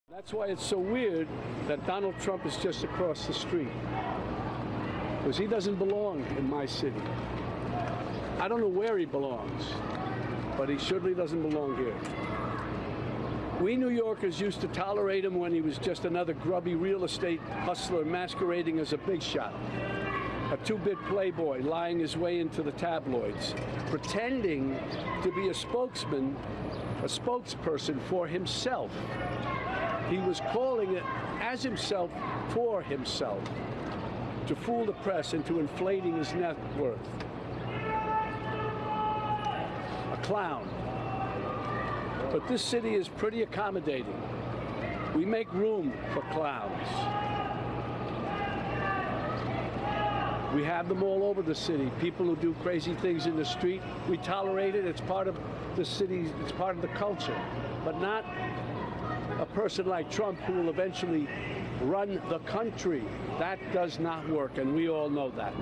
That's why it's so weird that Donald Trump is just across the street. Because he doesn't belong in my city. I don't know where he belongs, but he surely doesn't belong here. We New Yorkers used to tolerate him when he was just another grubby real estate hustler masquerading as a big shot. A two-bit playboy lying his way into the tabloids, pretending to be a spokesperson for himself. He was calling it as himself for himself, to fool the press into inflating his net worth. A clown. But this city is pretty accommodating. We make room for clowns. We have them all over the city. People who do crazy things in the street, we tolerate it. It's part of the city, it's part of the culture. But not a person like Trump who will eventually run the country. That does not work, and we all know that.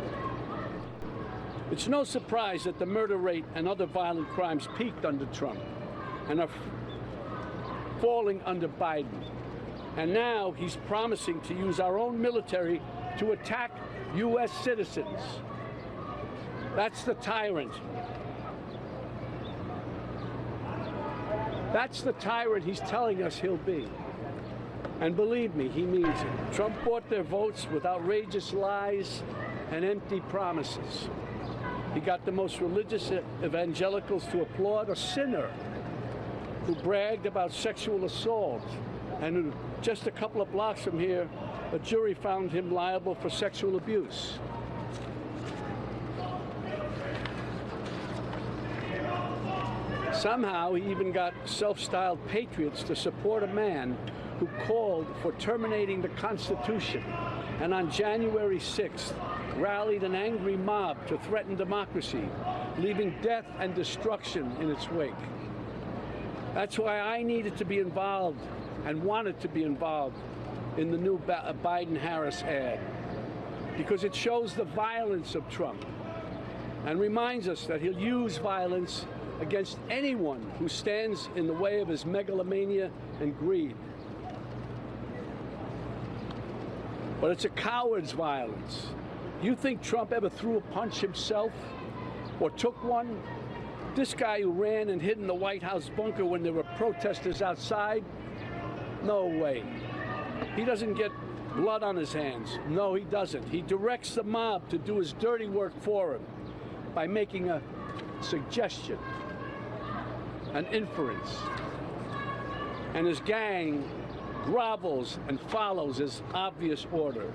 It's no surprise that the murder rate and other violent crimes peaked under Trump and are falling under Biden. And now he's promising to use our own military to attack U.S. citizens. That's the tyrant. That's the tyrant he's telling us he'll be. And believe me, he means it. Trump bought their votes with outrageous lies and empty promises. He got the most religious evangelicals to applaud a sinner who bragged about sexual assault, and who, just a couple of blocks from here, a jury found him liable for sexual abuse. Somehow, he even got self-styled patriots to support a man who called for terminating the Constitution, and on January 6th, rallied an angry mob to threaten democracy, leaving death and destruction in its wake. That's why I needed to be involved and wanted to be involved in the new Biden-Harris ad, because it shows the violence of Trump and reminds us that he'll use violence against anyone who stands in the way of his megalomania and greed. But it's a coward's violence. You think Trump ever threw a punch himself or took one? This guy who ran and hid in the White House bunker when there were protesters outside? No way. He doesn't get blood on his hands. No, he doesn't. He directs the mob to do his dirty work for him by making a suggestion, an inference. And his gang grovels and follows his obvious order.